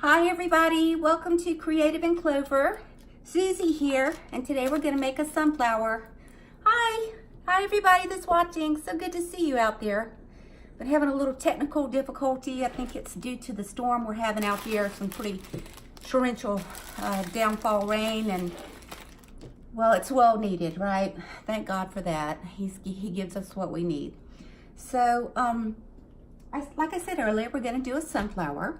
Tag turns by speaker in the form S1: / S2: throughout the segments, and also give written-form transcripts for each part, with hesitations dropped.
S1: Hi everybody, welcome to Creative in Clover. Susie here, and today we're gonna make a sunflower. Hi everybody that's watching. So good to see you out there. Been having a little technical difficulty. I think it's due to the storm we're having out here. Some pretty torrential downfall rain, and well, it's well needed, right? Thank God for that. He gives us what we need. So, like I said earlier, we're gonna do a sunflower.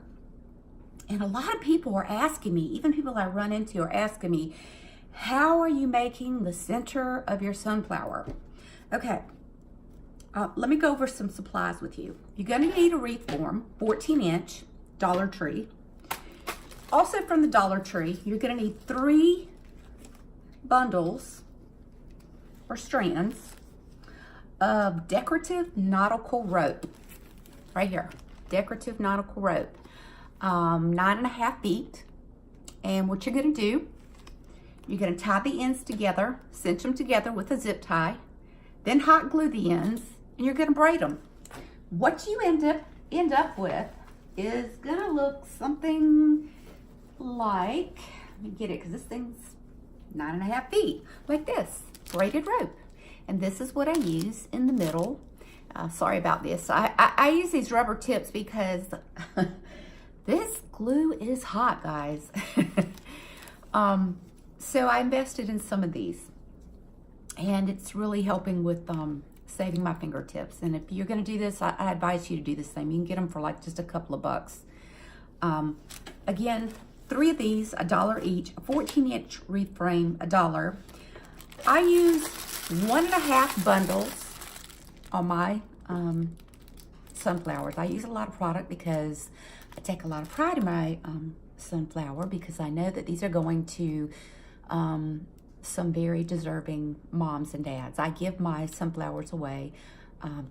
S1: And a lot of people are asking me, even people I run into are asking me, how are you making the center of your sunflower? Okay, let me go over some supplies with you. You're gonna need a wreath form, 14-inch, Dollar Tree. Also from the Dollar Tree, you're gonna need 3 bundles or strands of decorative nautical rope. Right here, decorative nautical rope. 9.5 feet. And what you're going to do, you're going to tie the ends together, cinch them together with a zip tie, then hot glue the ends, and you're going to braid them. What you end up with is going to look something like, let me get it because this thing's 9.5 feet, like this, braided rope. And this is what I use in the middle. Sorry about this. I use these rubber tips because this glue is hot, guys. So I invested in some of these, and it's really helping with saving my fingertips. And if you're gonna do this, I advise you to do the same. You can get them for like just a couple of bucks. Again, 3 of these, $1 each, a 14-inch wreath frame, $1. I use 1.5 bundles on my sunflowers. I use a lot of product because I take a lot of pride in my sunflower, because I know that these are going to some very deserving moms and dads. I give my sunflowers away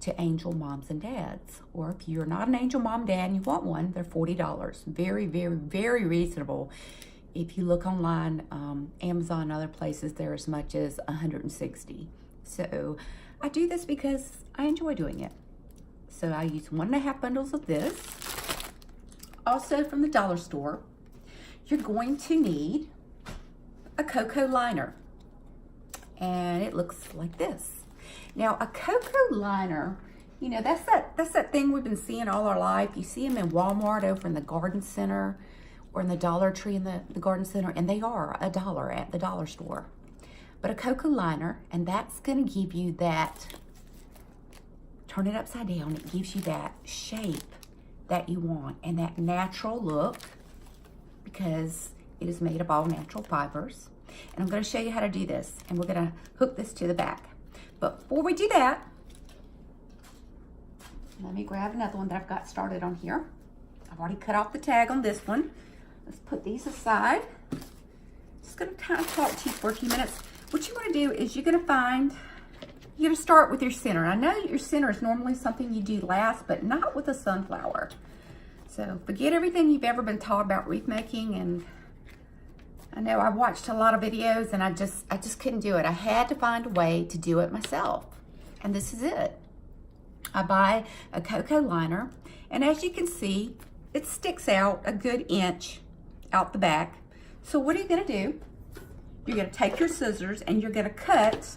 S1: to angel moms and dads. Or if you're not an angel mom, dad, and you want one, they're $40. Very, very, very reasonable. If you look online, Amazon and other places, they're as much as $160. So I do this because I enjoy doing it. So I use 1.5 bundles of this. Also from the dollar store, you're going to need a cocoa liner. And it looks like this. Now a cocoa liner, you know, that's that thing we've been seeing all our life. You see them in Walmart, over in the garden center, or in the Dollar Tree in the garden center, and they are $1 at the dollar store. But a cocoa liner, and that's gonna give you that, turn it upside down, it gives you that shape that you want and that natural look, because it is made of all natural fibers. And I'm going to show you how to do this, and we're going to hook this to the back. But before we do that, let me grab another one that I've got started on here. I've already cut off the tag on this one. Let's put these aside. Just going to kind of talk to you for a few minutes. What you want to do is you're going to start with your center. I know your center is normally something you do last, but not with a sunflower. So forget everything you've ever been taught about wreath making. And I know I watched a lot of videos, and I just couldn't do it. I had to find a way to do it myself. And this is it. I buy a cocoa liner, and as you can see, it sticks out a good inch out the back. So what are you gonna do? You're gonna take your scissors and you're gonna cut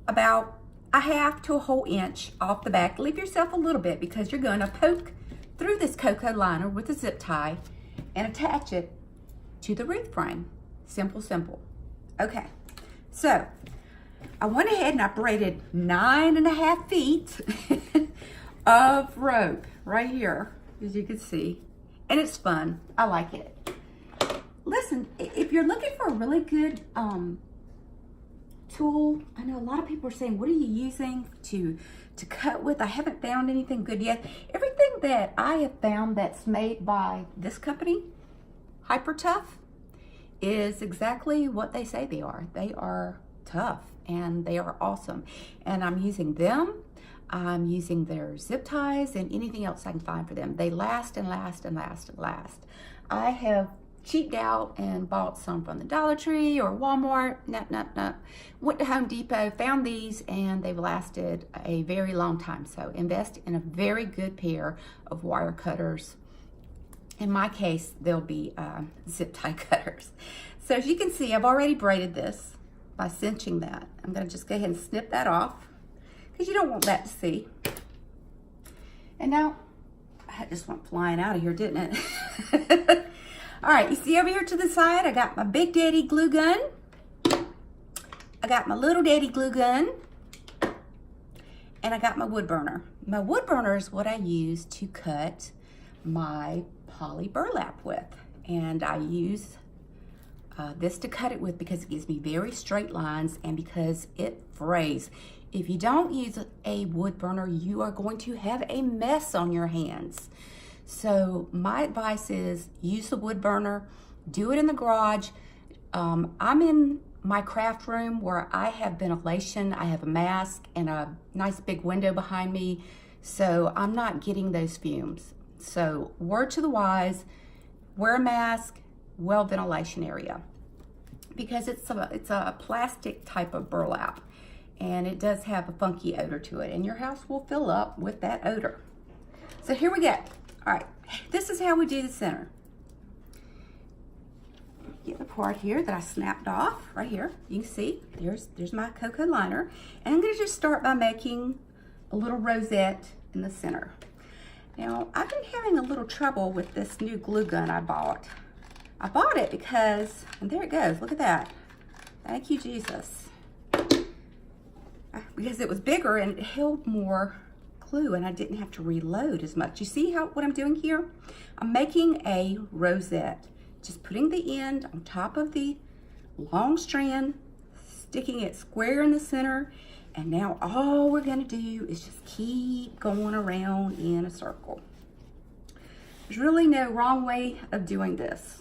S1: about a half to a whole inch off the back. Leave yourself a little bit, because you're going to poke through this cocoa liner with a zip tie and attach it to the wreath frame. Simple, simple. Okay, so I went ahead and I braided 9.5 feet of rope right here, as you can see, and it's fun. I like it. Listen, if you're looking for a really good tool, I know a lot of people are saying, what are you using to cut with? I haven't found anything good yet. Everything that I have found that's made by this company, Hyper Tough, is exactly what they say they are. They are tough, and they are awesome. And I'm using them. I'm using their zip ties and anything else I can find for them. They last and last and last and last. I have cheaped out and bought some from the Dollar Tree or Walmart. No. Went to Home Depot, found these, and they've lasted a very long time. So invest in a very good pair of wire cutters In my case, they'll be zip tie cutters. So as you can see, I've already braided this by cinching that. I'm gonna just go ahead and snip that off because you don't want that to see. And now, that just went flying out of here, didn't it? All right, you see over here to the side, I got my Big Daddy glue gun. I got my Little Daddy glue gun. And I got my wood burner. My wood burner is what I use to cut my poly burlap with. And I use this to cut it with because it gives me very straight lines and because it frays. If you don't use a wood burner, you are going to have a mess on your hands. So my advice is use the wood burner, do it in the garage. I'm in my craft room where I have ventilation, I have a mask and a nice big window behind me, so I'm not getting those fumes. So word to the wise, wear a mask, well ventilation area, because it's a plastic type of burlap and it does have a funky odor to it and your house will fill up with that odor. So here we go. All right, this is how we do the center. Get the part here that I snapped off right here. You can see there's my cocoa liner, and I'm going to just start by making a little rosette in the center. Now I've been having a little trouble with this new glue gun I bought. I bought it because, and there it goes, look at that. Thank you, Jesus. Because it was bigger and it held more glue and I didn't have to reload as much. You see what I'm doing here? I'm making a rosette. Just putting the end on top of the long strand, sticking it square in the center, and now all we're gonna do is just keep going around in a circle. There's really no wrong way of doing this.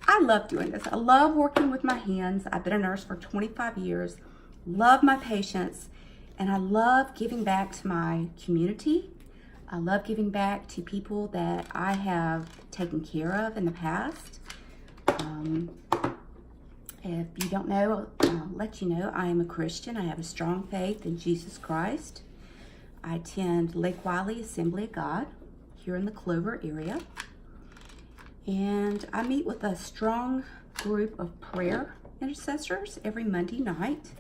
S1: I love doing this. I love working with my hands. I've been a nurse for 25 years, love my patients, and I love giving back to my community. I love giving back to people that I have taken care of in the past. If you don't know, I'll let you know, I am a Christian. I have a strong faith in Jesus Christ. I attend Lake Wiley Assembly of God here in the Clover area. And I meet with a strong group of prayer intercessors every Monday night.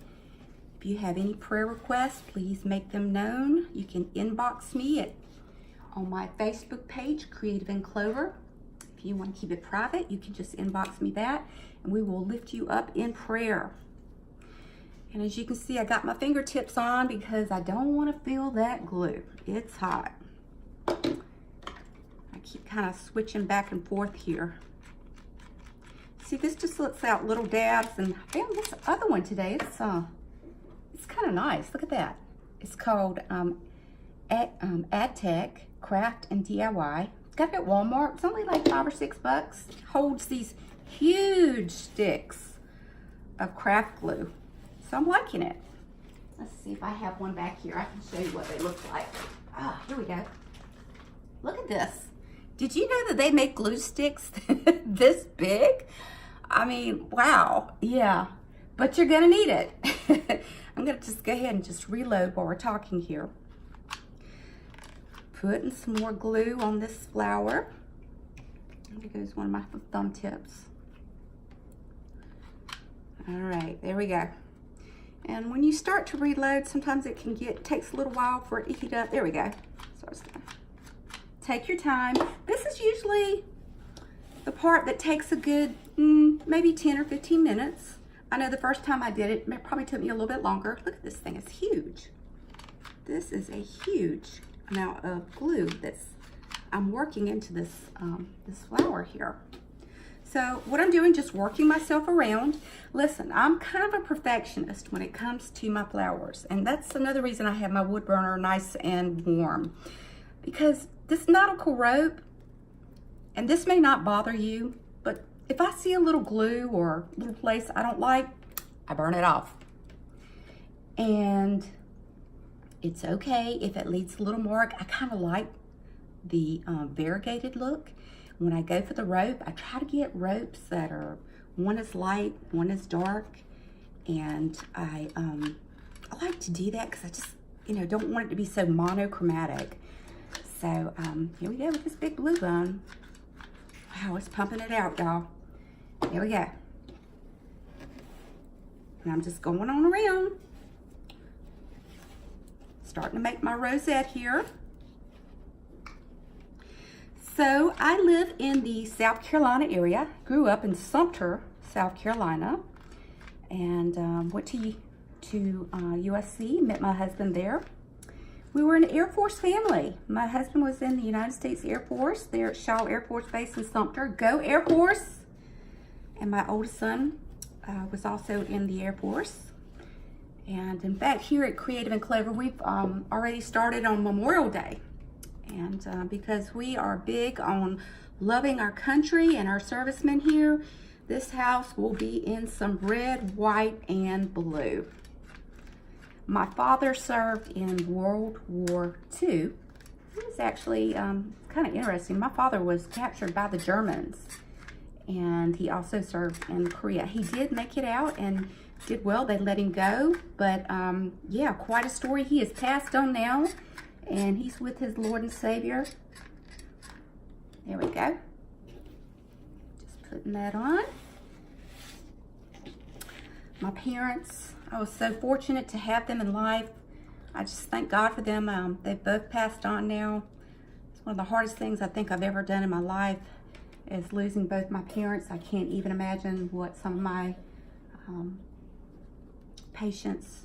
S1: If you have any prayer requests, please make them known. You can inbox me on my Facebook page, Creative in Clover. If you want to keep it private, you can just inbox me that and we will lift you up in prayer. And as you can see, I got my fingertips on because I don't want to feel that glue. It's hot. I keep kind of switching back and forth here. See, this just lets out little dabs, and I found this other one today. It's kind of nice. Look at that. It's called AdTech Craft and DIY. It's got it at Walmart. It's only like $5 or $6. It holds these huge sticks of craft glue. So I'm liking it. Let's see if I have one back here. I can show you what they look like. Ah, here we go. Look at this. Did you know that they make glue sticks this big? I mean, wow. Yeah, but you're gonna need it. I'm gonna just go ahead and just reload while we're talking here. Putting some more glue on this flower. There goes one of my thumb tips. All right, there we go. And when you start to reload, sometimes it takes a little while for it to heat up. There we go. So take your time. This is usually the part that takes a good, maybe 10 or 15 minutes. I know the first time I did it, it probably took me a little bit longer. Look at this thing, it's huge. This is a huge amount of glue I'm working into this, this flower here. So what I'm doing, just working myself around. Listen, I'm kind of a perfectionist when it comes to my flowers. And that's another reason I have my wood burner nice and warm. Because this nautical rope, and this may not bother you, but if I see a little glue or a little place I don't like, I burn it off. And it's okay if it leaves a little mark. I kind of like the variegated look. When I go for the rope, I try to get ropes that are, one is light, one is dark, and I like to do that because I just, don't want it to be so monochromatic. So here we go with this big glue gun. Wow, it's pumping it out, y'all. Here we go. And I'm just going on around. Starting to make my rosette here. So I live in the South Carolina area. Grew up in Sumter, South Carolina, and went to USC. Met my husband there. We were an Air Force family. My husband was in the United States Air Force there at Shaw Air Force Base in Sumter. Go Air Force! And my oldest son was also in the Air Force. And in fact, here at Creative and Clover, we've already started on Memorial Day. And because we are big on loving our country and our servicemen here, this house will be in some red, white, and blue. My father served in World War II. It was actually kind of interesting. My father was captured by the Germans, and he also served in Korea. He did make it out and did well. They let him go, but yeah, quite a story. He is passed on now, and he's with his Lord and Savior. There we go. Just putting that on. My parents, I was so fortunate to have them in life. I just thank God for them. They've both passed on now. It's one of the hardest things I think I've ever done in my life is losing both my parents. I can't even imagine what some of my patients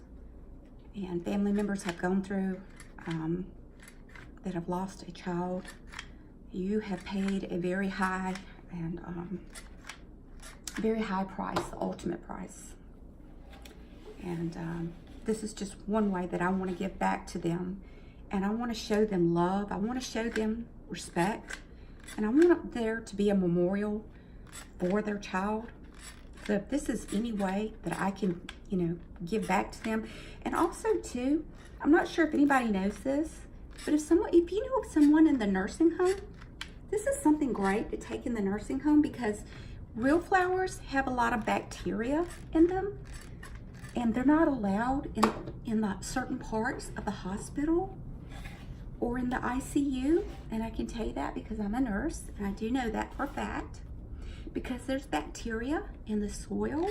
S1: and family members have gone through that have lost a child. You have paid a very high and very high price, the ultimate price. And this is just one way that I want to give back to them. And I want to show them love. I want to show them respect. And I want there to be a memorial for their child. So if this is any way that I can, you know, give back to them. And also too, I'm not sure if anybody knows this, but if you know of someone in the nursing home, this is something great to take in the nursing home because real flowers have a lot of bacteria in them. And they're not allowed in the certain parts of the hospital or in the ICU. And I can tell you that because I'm a nurse, and I do know that for a fact. Because there's bacteria in the soil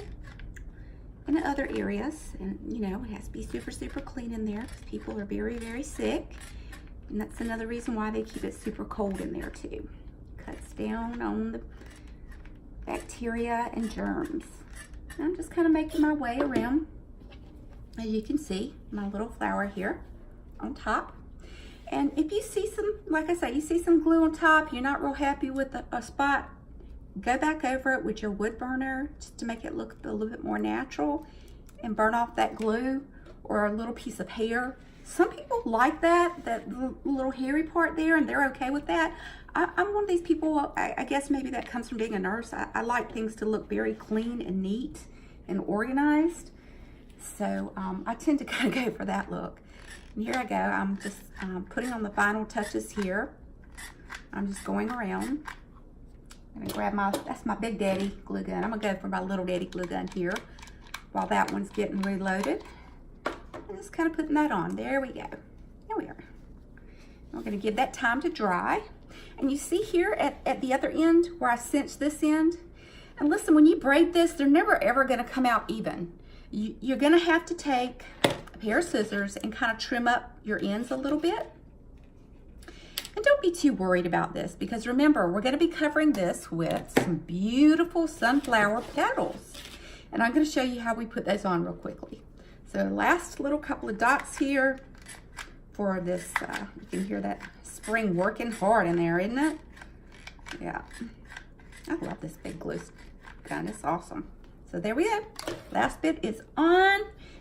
S1: and in other areas. And, you know, it has to be super, super clean in there because people are very, very sick. And that's another reason why they keep it super cold in there, too. Cuts down on the bacteria and germs. I'm just kind of making my way around, as you can see, my little flower here on top. And if you see some, like I say, you see some glue on top, you're not real happy with a spot, go back over it with your wood burner just to make it look a little bit more natural and burn off that glue or a little piece of hair. Some people like that little hairy part there, and they're okay with that. I'm one of these people, I guess maybe that comes from being a nurse. I like things to look very clean and neat and organized. So I tend to kind of go for that look. And here I go. I'm just putting on the final touches here. I'm just going around. I'm gonna grab that's my Big Daddy glue gun. I'm gonna go for my Little Daddy glue gun here while that one's getting reloaded. I'm just kind of putting that on. There we go. There we are. We're gonna give that time to dry. And you see here at the other end where I cinched this end, and listen, when you braid this, they're never ever gonna come out even. You're gonna have to take a pair of scissors and kind of trim up your ends a little bit. And don't be too worried about this because remember, we're gonna be covering this with some beautiful sunflower petals. And I'm gonna show you how we put those on real quickly. So last little couple of dots here for this, you can hear that spring working hard in there, isn't it? Yeah, I love this big glue gun, it's awesome. So there we go, last bit is on.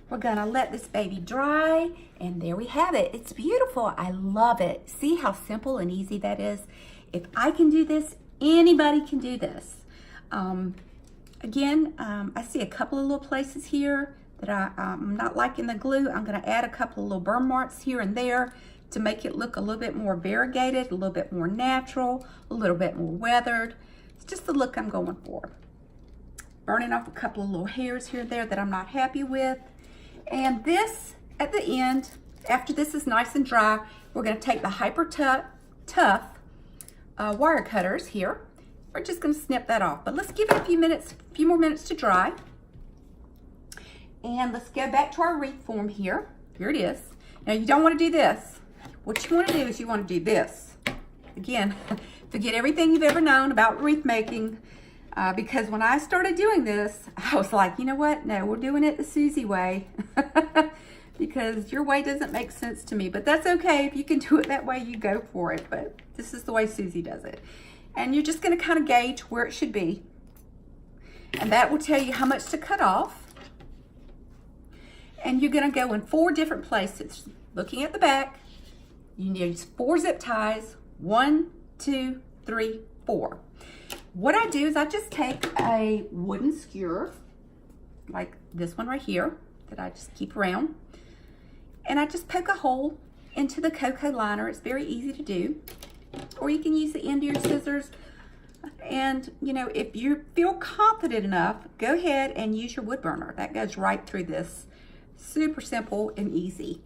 S1: We're gonna let this baby dry, and there we have it. It's beautiful, I love it. See how simple and easy that is? If I can do this, anybody can do this. Again, I see a couple of little places here that I'm not liking the glue. I'm gonna add a couple of little burn marks here and there to make it look a little bit more variegated, a little bit more natural, a little bit more weathered. It's just the look I'm going for. Burning off a couple of little hairs here and there that I'm not happy with. And this, at the end, after this is nice and dry, we're gonna take the Hyper tough wire cutters here. We're just going to snip that off, but let's give it a few more minutes to dry. And let's go back to our wreath form here. Here it is. Now you don't want to do this. What you want to do is you want to do this. Again, forget everything you've ever known about wreath making, because when I started doing this, I was like, you know what? No, we're doing it the Susie way. Because your way doesn't make sense to me, but that's okay. If you can do it that way, you go for it. But this is the way Susie does it. And you're just going to kind of gauge where it should be. And that will tell you how much to cut off. And you're going to go in 4 different places. Looking at the back, you use 4 zip ties. 1, 2, 3, 4. What I do is I just take a wooden skewer, like this one right here, that I just keep around. And I just poke a hole into the cocoa liner. It's very easy to do. Or you can use the end of your scissors. And, you know, if you feel confident enough, go ahead and use your wood burner. That goes right through this. Super simple and easy.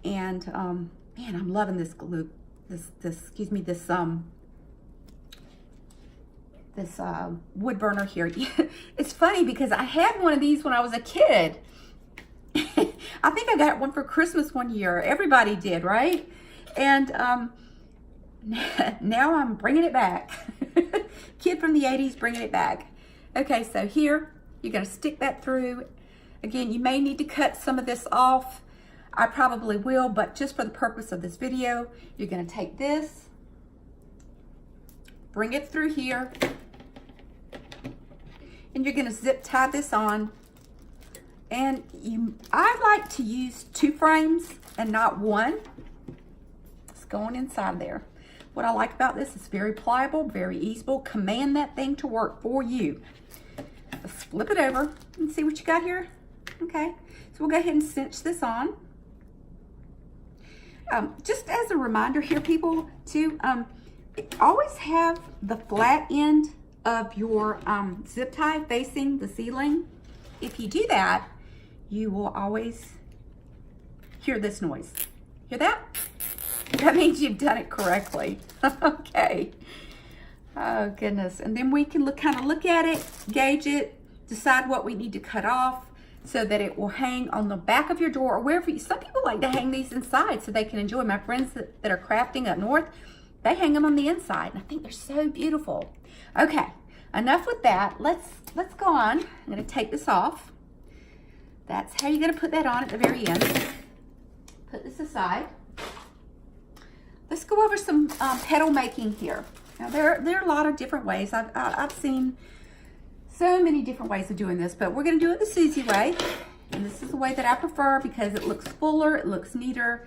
S1: And, man, I'm loving this glue. This wood burner here. It's funny because I had one of these when I was a kid. I think I got one for Christmas one year. Everybody did, right? And now I'm bringing it back. Kid from the 80s bringing it back. Okay, so here you're going to stick that through. Again, you may need to cut some of this off. I probably will, but just for the purpose of this video, you're going to take this, bring it through here, and you're going to zip tie this on. And I like to use 2 frames and not 1. It's going inside there. What I like about this is very pliable, very easable. Command that thing to work for you. Let's flip it over and see what you got here. Okay, so we'll go ahead and cinch this on. Just as a reminder here, people, to always have the flat end of your zip tie facing the ceiling. If you do that, you will always hear this noise. Hear that? That means you've done it correctly. Okay. Oh, goodness. And then we can kind of look at it, gauge it, decide what we need to cut off so that it will hang on the back of your door or wherever. Some people like to hang these inside so they can enjoy. My friends that are crafting up north, they hang them on the inside. And I think they're so beautiful. Okay, enough with that. Let's go on. I'm going to take this off. That's how you're going to put that on at the very end. Put this aside. Let's go over some petal making here. Now there are a lot of different ways. I've seen so many different ways of doing this, but we're going to do it the Susie way. And this is the way that I prefer because it looks fuller, it looks neater,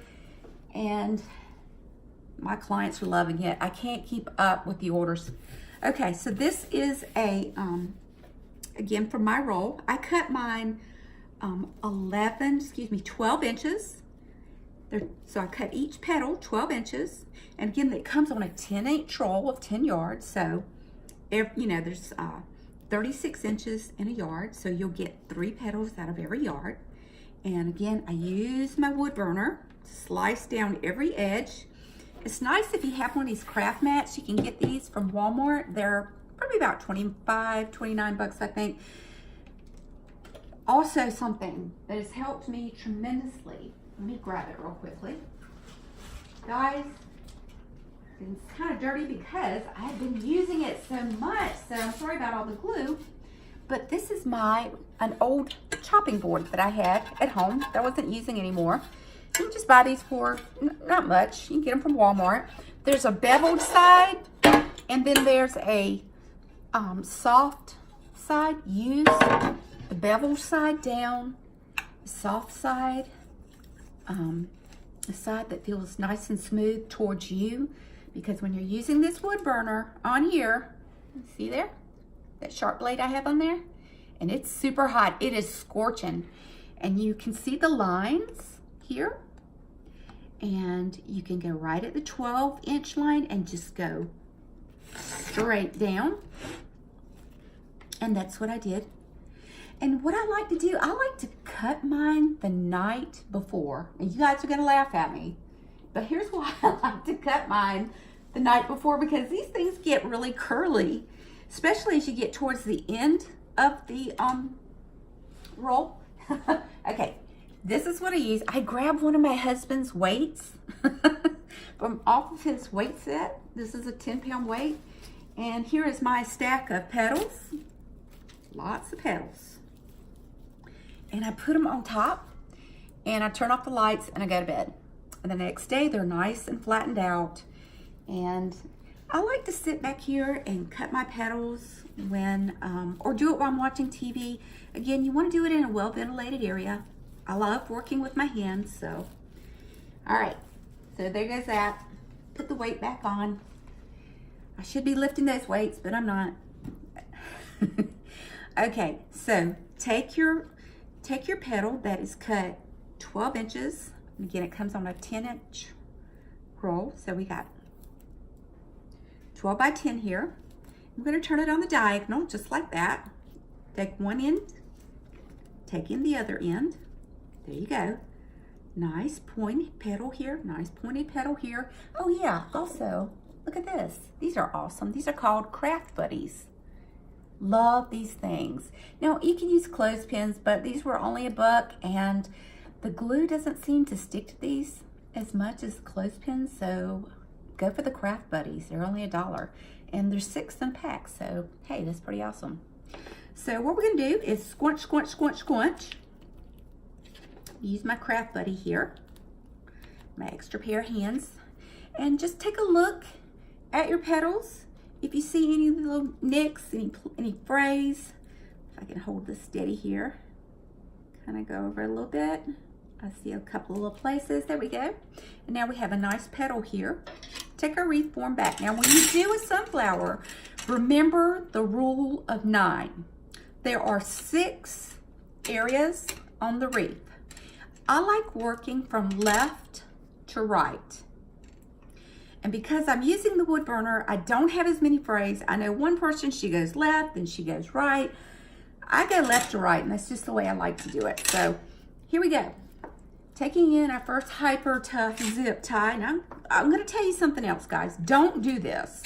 S1: and my clients are loving it. I can't keep up with the orders. Okay, so this is again, for my roll, I cut mine 12 inches. So I cut each petal 12 inches. And again, it comes on a 10-inch roll of 10 yards. So, there's 36 inches in a yard. So you'll get 3 petals out of every yard. And again, I use my wood burner to slice down every edge. It's nice if you have one of these craft mats. You can get these from Walmart. They're probably about 25, 29 bucks, I think. Also, something that has helped me tremendously. Let me grab it real quickly. Guys, it's kind of dirty because I have been using it so much, so I'm sorry about all the glue. But this is an old chopping board that I had at home that I wasn't using anymore. You can just buy these for not much. You can get them from Walmart. There's a beveled side, and then there's a soft side. Use the beveled side down, the soft side, the side that feels nice and smooth towards you, because when you're using this wood burner on here, see there, that sharp blade I have on there, and it's super hot. It is scorching, and you can see the lines here, and you can go right at the 12-inch line and just go straight down, and that's what I did. And what I like to do, I like to cut mine the night before. And you guys are going to laugh at me. But here's why I like to cut mine the night before because these things get really curly, especially as you get towards the end of the roll. Okay, this is what I use. I grabbed one of my husband's weights from off of his weight set. This is a 10-pound weight. And here is my stack of petals. Lots of petals. And I put them on top and I turn off the lights and I go to bed. And the next day they're nice and flattened out. And I like to sit back here and cut my petals when, or do it while I'm watching TV. Again, you want to do it in a well-ventilated area. I love working with my hands, so. All right, so there goes that. Put the weight back on. I should be lifting those weights, but I'm not. Okay, so take your petal that is cut 12 inches. Again, it comes on a 10-inch roll, so we got 12 by 10 here. I'm going to turn it on the diagonal, just like that. Take one end, take in the other end. There you go. Nice pointed petal here, nice pointed petal here. Oh yeah, also, look at this. These are awesome. These are called Craft Buddies. Love these things. Now, you can use clothespins, but these were only $1, and the glue doesn't seem to stick to these as much as clothespins, so go for the Craft Buddies. They're only $1, and there's 6 in packs, so hey, that's pretty awesome. So what we're gonna do is squunch, squunch, squunch, squunch. Use my Craft Buddy here, my extra pair of hands, and just take a look at your petals. If you see any little nicks, any frays, if I can hold this steady here, kind of go over a little bit. I see a couple of little places. There we go. And now we have a nice petal here. Take our wreath form back. Now, when you do a sunflower, remember the rule of 9. There are 6 areas on the wreath. I like working from left to right. And because I'm using the wood burner, I don't have as many frays. I know one person, she goes left and she goes right. I go left to right, and that's just the way I like to do it. So here we go. Taking in our first Hyper Tough zip tie. Now, I'm gonna tell you something else, guys. Don't do this.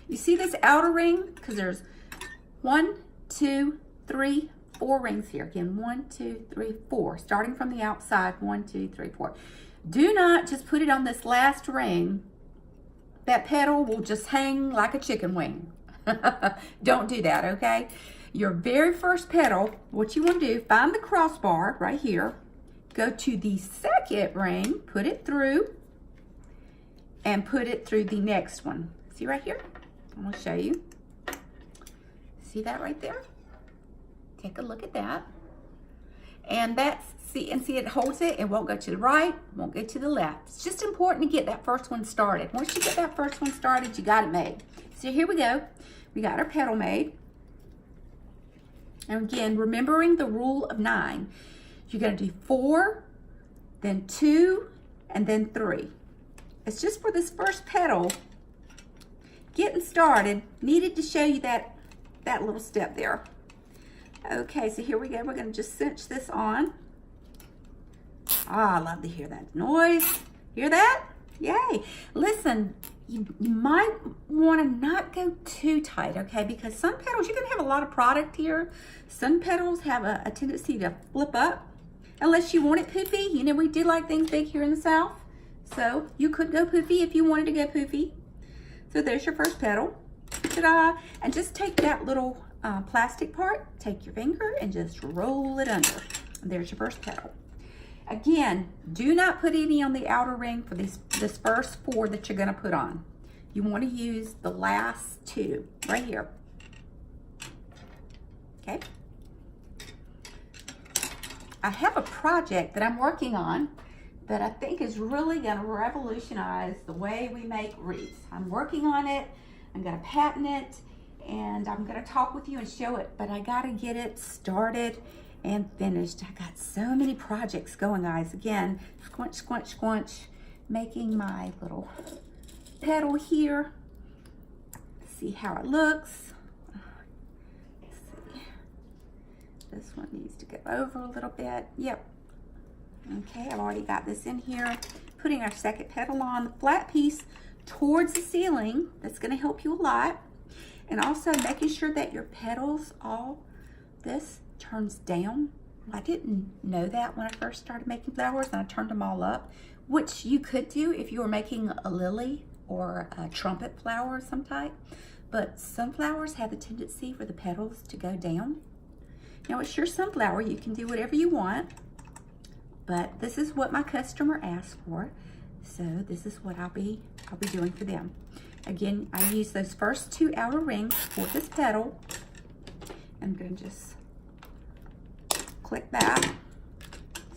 S1: You see this outer ring? Because there's 1, 2, 3, 4 rings here. Again, 1, 2, 3, 4. Starting from the outside, 1, 2, 3, 4. Do not just put it on this last ring. That petal will just hang like a chicken wing. Don't do that, okay? Your very first petal, what you want to do, find the crossbar right here. Go to the second ring, put it through, and put it through the next one. See right here? I'm going to show you. See that right there? Take a look at that. And that's, see it holds it. It won't go to the right, won't go to the left. It's just important to get that first one started. Once you get that first one started, you got it made. So here we go. We got our petal made. And again, remembering the rule of 9. You're going to do 4, then 2, and then 3. It's just for this first petal, getting started, needed to show you that little step there. Okay, so here we go. We're going to just cinch this on. Ah, I love to hear that noise. Hear that? Yay. Listen, you might want to not go too tight, okay? Because some petals, you're going to have a lot of product here. Some petals have a tendency to flip up. Unless you want it poofy. You know, we do like things big here in the South. So you could go poofy if you wanted to go poofy. So there's your first petal. Ta-da! And just take that little plastic part, take your finger and just roll it under. And there's your first petal. Again, do not put any on the outer ring for this first 4 that you're going to put on. You want to use the last 2 right here. Okay. I have a project that I'm working on that I think is really going to revolutionize the way we make wreaths. I'm working on it. I'm going to patent it, and I'm going to talk with you and show it, but I got to get it started and finished. I got so many projects going, guys. Again, squinch, squinch, squinch, making my little petal here. See how it looks. Let's see. This one needs to go over a little bit. Yep. Okay, I've already got this in here. Putting our second petal on. The flat piece towards the ceiling. That's going to help you a lot. And also making sure that your petals, all this turns down. I didn't know that when I first started making flowers, and I turned them all up, which you could do if you were making a lily or a trumpet flower of some type. But sunflowers have a tendency for the petals to go down. Now it's your sunflower, you can do whatever you want, but this is what my customer asked for. So this is what I'll be doing for them. Again, I use those first 2 outer rings for this petal. I'm going to just click that.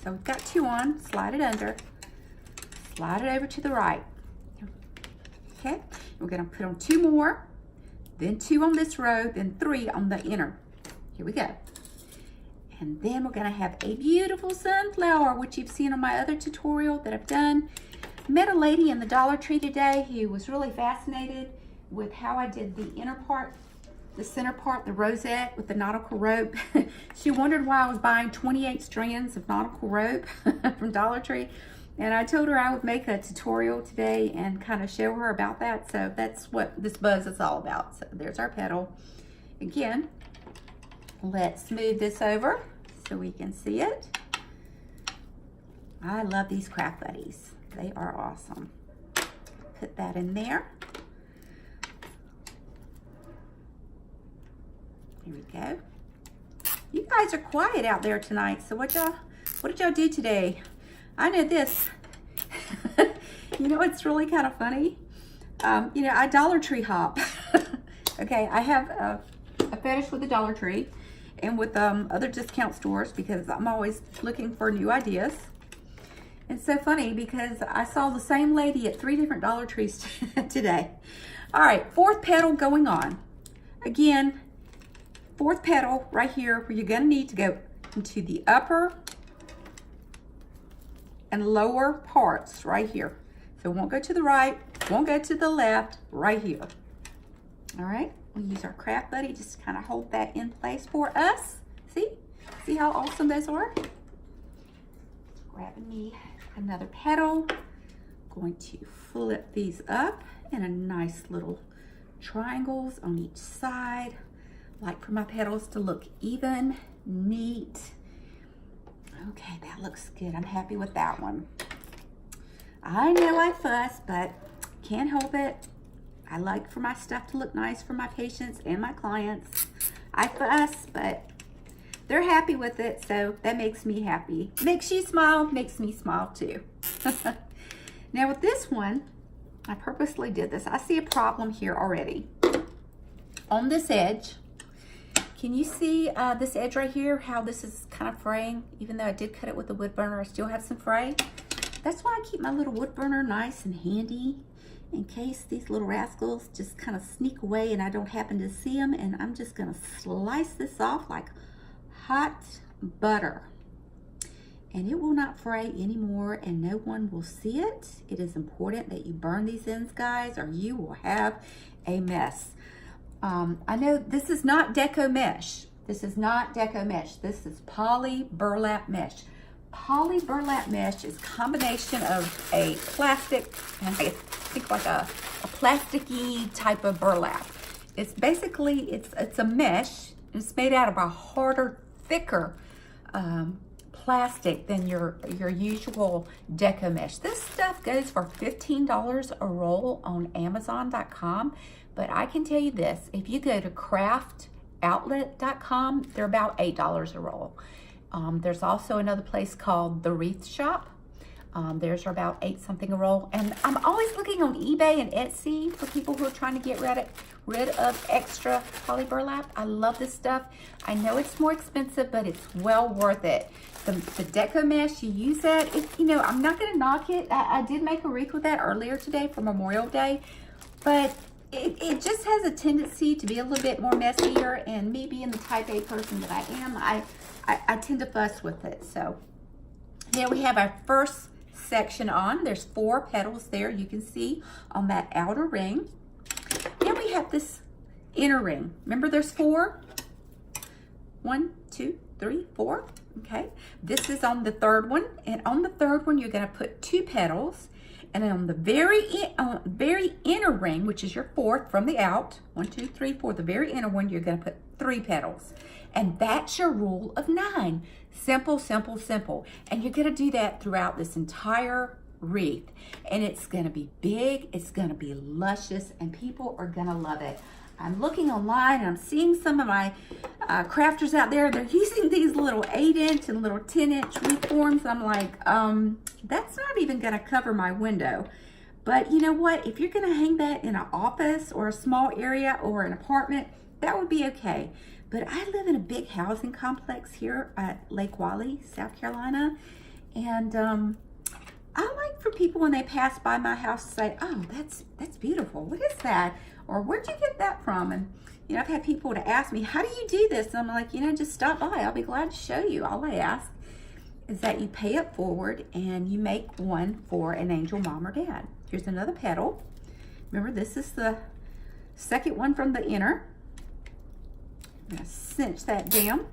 S1: So we've got 2 on, slide it under, slide it over to the right. Okay, we're going to put on 2 more, then 2 on this row, then 3 on the inner. Here we go. And then we're going to have a beautiful sunflower, which you've seen on my other tutorial that I've done. Met a lady in the Dollar Tree today who was really fascinated with how I did the inner part, the center part, the rosette with the nautical rope. She wondered why I was buying 28 strands of nautical rope from Dollar Tree. And I told her I would make a tutorial today and kind of show her about that. So that's what this buzz is all about. So there's our petal. Again, let's move this over so we can see it. I love these Craft Buddies. They are awesome. Put that in there. Here we go. You guys are quiet out there tonight. So what did y'all do today? I know this. You know what's really kind of funny? You know, I Dollar Tree hop. Okay, I have a fetish with the Dollar Tree and with other discount stores because I'm always looking for new ideas. It's so funny because I saw the same lady at 3 different Dollar Trees today. All right, 4th petal going on. Again, 4th petal right here where you're gonna need to go into the upper and lower parts right here. So it won't go to the right, won't go to the left, right here. All right, we'll use our Craft Buddy just to kind of hold that in place for us. See how awesome those are? Grabbing me another petal, going to flip these up in a nice little triangles on each side. Like for my petals to look even, neat. Okay, that looks good. I'm happy with that one. I know I fuss, but can't help it. I like for my stuff to look nice for my patients and my clients. I fuss, but they're happy with it, so that makes me happy. Makes you smile, makes me smile too. Now with this one, I purposely did this. I see a problem here already. On this edge, can you see this edge right here, how this is kind of fraying? Even though I did cut it with a wood burner, I still have some fray. That's why I keep my little wood burner nice and handy in case these little rascals just kind of sneak away and I don't happen to see them. And I'm just gonna slice this off like hot butter. And it will not fray anymore and no one will see it. It is important that you burn these ends, guys, or you will have a mess. I know this is not deco mesh. This is not deco mesh. This is poly burlap mesh. Poly burlap mesh is a combination of a plastic, and I think like a plasticky type of burlap. It's basically, it's a mesh. It's made out of a harder, thicker plastic than your usual deco mesh. This stuff goes for $15 a roll on Amazon.com. But I can tell you this, if you go to craftoutlet.com, they're about $8 a roll. There's also another place called The Wreath Shop. Theirs are about $8 something a roll. And I'm always looking on eBay and Etsy for people who are trying to get rid of extra poly burlap. I love this stuff. I know it's more expensive, but it's well worth it. The deco mesh, you use that. You know, I'm not gonna knock it. I did make a wreath with that earlier today for Memorial Day, but it just has a tendency to be a little bit more messier, and me being the type A person that I am, I tend to fuss with it. So here we have our first section on. There's 4 petals there, you can see on that outer ring. Then we have this inner ring. Remember there's 4? 1, 2, 3, 4. Okay, this is on the 3rd one, and on the 3rd one you're going to put 2 petals, And on the very inner ring, which is your fourth from the out, 1, 2, 3, 4, the very inner one, you're going to put 3 petals. And that's your rule of 9. Simple, simple, simple. And you're going to do that throughout this entire wreath. And it's going to be big, it's going to be luscious, and people are going to love it. I'm looking online and I'm seeing some of my crafters out there. They're using these little 8-inch and little 10-inch wreath forms. I'm like, that's not even going to cover my window. But you know what? If you're going to hang that in an office or a small area or an apartment, that would be okay. But I live in a big housing complex here at Lake Wylie, South Carolina. And I like for people when they pass by my house to say, oh, that's beautiful. What is that? Or where'd you get that from? And you know, I've had people to ask me, how do you do this? And I'm like, you know, just stop by. I'll be glad to show you. All I ask is that you pay it forward and you make one for an angel mom or dad. Here's another petal. Remember, this is the second one from the inner. I'm gonna cinch that down.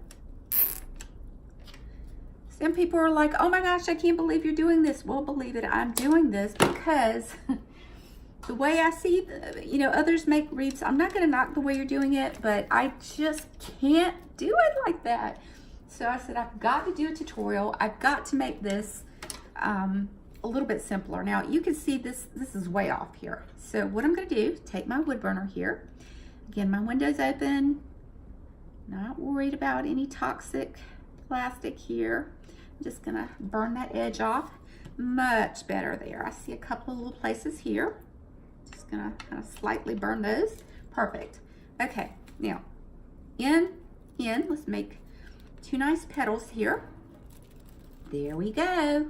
S1: Some people are like, oh my gosh, I can't believe you're doing this. Well, believe it, I'm doing this because the way I see, you know, others make wreaths, I'm not going to knock the way you're doing it, but I just can't do it like that. So I said, I've got to do a tutorial. I've got to make this a little bit simpler. Now, you can see this is way off here. So what I'm going to do, take my wood burner here. Again, my window's open. Not worried about any toxic plastic here. I'm just going to burn that edge off. Much better there. I see a couple of little places here. Just gonna kind of slightly burn those. Perfect. Okay, now let's make 2 nice petals here. There we go.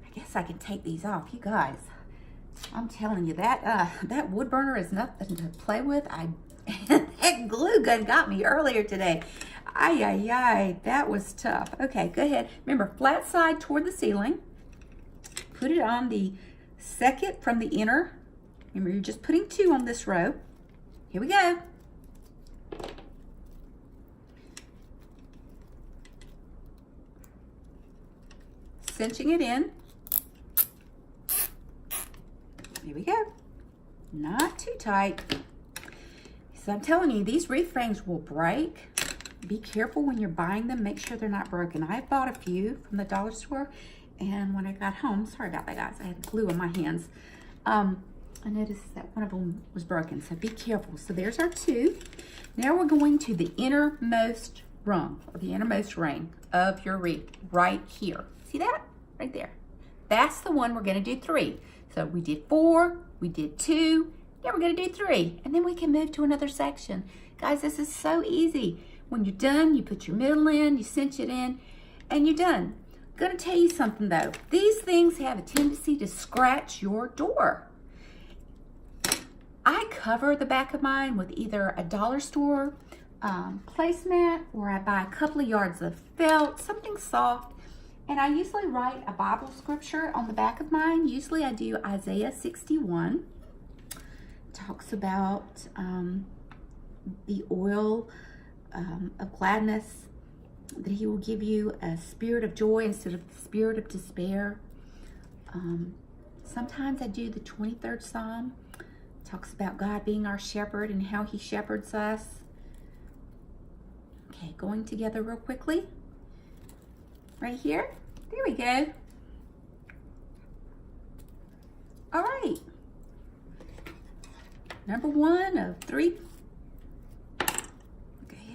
S1: I guess I can take these off, you guys. I'm telling you that wood burner is nothing to play with. That glue gun got me earlier today. Ay, that was tough. Okay, go ahead. Remember, flat side toward the ceiling. Put it on the second from the inner. Remember, you're just putting 2 on this row. Here we go. Cinching it in. Here we go. Not too tight. So I'm telling you, these wreath frames will break. Be careful when you're buying them. Make sure they're not broken. I bought a few from the dollar store. And when I got home, sorry about that, guys, I had glue on my hands. I noticed that one of them was broken, so be careful. So there's our 2. Now we're going to the innermost rung, or the innermost ring of your wreath, right here. See that? Right there. That's the one we're gonna do 3. So we did 4, we did 2, now we're gonna do 3, and then we can move to another section. Guys, this is so easy. When you're done, you put your middle in, you cinch it in, and you're done. Gonna tell you something though. These things have a tendency to scratch your door. I cover the back of mine with either a dollar store placemat, or I buy a couple of yards of felt, something soft, and I usually write a Bible scripture on the back of mine. Usually I do Isaiah 61. It talks about the oil of gladness, that he will give you a spirit of joy instead of the spirit of despair. Sometimes I do the 23rd Psalm. It talks about God being our shepherd and how he shepherds us. Okay, going together real quickly. Right here. There we go. All right. Number 1 of 3.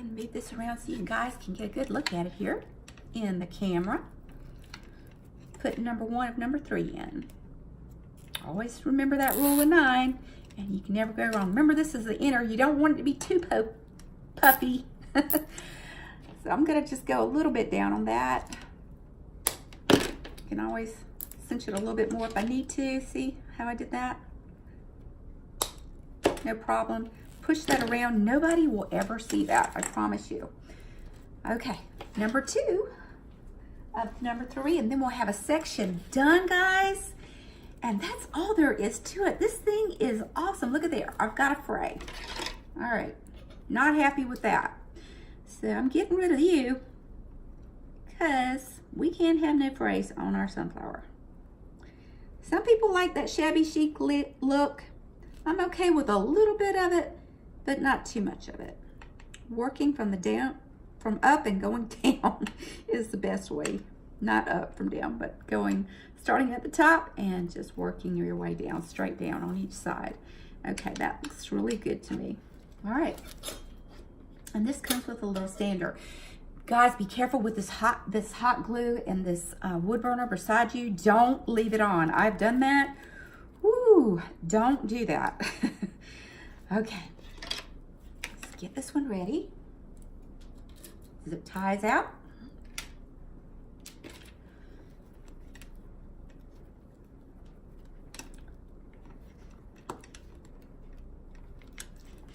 S1: Move this around so you guys can get a good look at it here in the camera. Put number 1 of number 3 in. Always remember that rule of 9, and you can never go wrong. Remember, this is the inner. You don't want it to be too puffy. So I'm going to just go a little bit down on that. You can always cinch it a little bit more if I need to. See how I did that? No problem. Push that around. Nobody will ever see that, I promise you. Okay, number 2 of number 3, and then we'll have a section done, guys. And that's all there is to it. This thing is awesome. Look at there. I've got a fray. All right, not happy with that. So I'm getting rid of you because we can't have no frays on our sunflower. Some people like that shabby chic look. I'm okay with a little bit of it, but not too much of it. Working from up and going down is the best way. Not up from down, but starting at the top and just working your way down, straight down on each side. Okay, that looks really good to me. All right, and this comes with a little stander. Guys, be careful with this hot glue and this wood burner beside you. Don't leave it on. I've done that. Woo, don't do that. Okay, let's get this one ready. Zip ties out.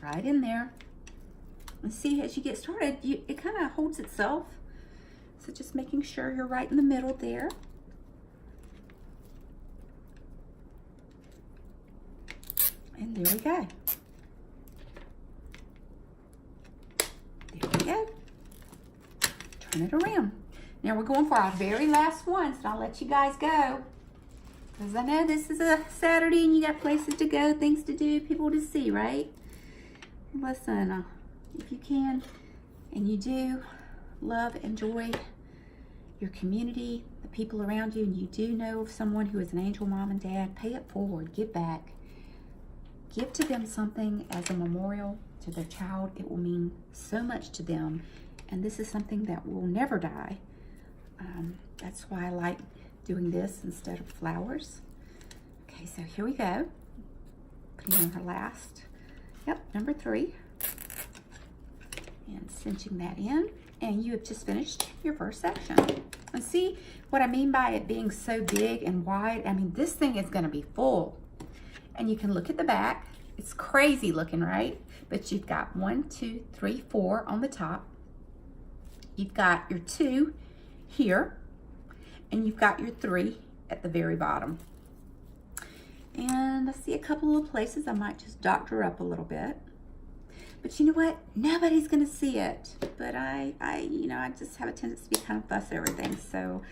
S1: Right in there. And see, as you get started, it kind of holds itself. So just making sure you're right in the middle there. And there we go. There we go. Turn it around. Now we're going for our very last ones, and I'll let you guys go. Because I know this is a Saturday and you got places to go, things to do, people to see, right? Listen, if you can, and you do, love, enjoy your community, the people around you, and you do know of someone who is an angel mom and dad, pay it forward, give back. Give to them something as a memorial to their child. It will mean so much to them, and this is something that will never die. That's why I like doing this instead of flowers. Okay, so here we go. Putting on her last. Yep, number 3. And cinching that in. And you have just finished your first section. And see what I mean by it being so big and wide? I mean, this thing is going to be full. And you can look at the back. It's crazy looking, right? But you've got 1, 2, 3, 4 on the top. You've got your 2 here. And you've got your 3 at the very bottom. And I see a couple of places I might just doctor up a little bit. But you know what? Nobody's gonna see it. But I just have a tendency to be kind of fuss everything. So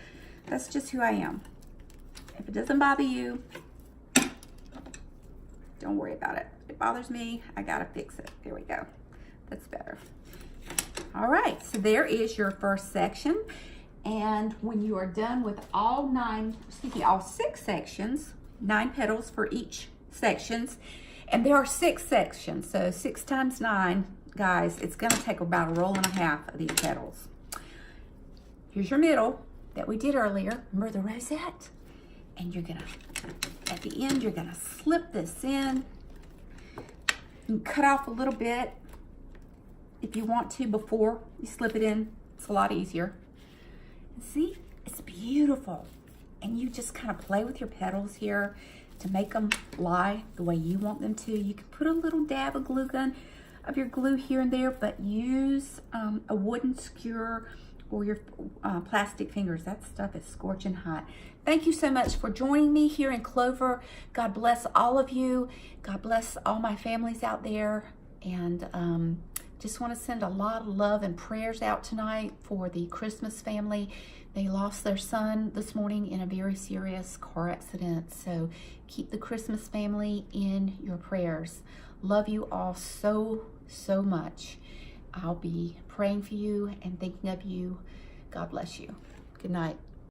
S1: that's just who I am. If it doesn't bother you, don't worry about it. If it bothers me, I gotta fix it. There we go. That's better. All right, so there is your first section. And when you are done with all 6 sections, 9 petals for each sections, and there are 6 sections, so 6 times 9, guys, it's going to take about a roll and a half of these petals. Here's your middle that we did earlier. Remember the rosette? And you're going to, at the end, you're going to slip this in. You can cut off a little bit if you want to before you slip it in. It's a lot easier. And see, it's beautiful. And you just kind of play with your petals here to make them lie the way you want them to. You can put a little dab of your glue here and there, but use a wooden skewer or your plastic fingers. That stuff is scorching hot. Thank you so much for joining me here in Clover. God bless all of you. God bless all my families out there. And just want to send a lot of love and prayers out tonight for the Christmas family. They lost their son this morning in a very serious car accident. So keep the Christmas family in your prayers. Love you all so, so much. I'll be praying for you and thinking of you. God bless you. Good night.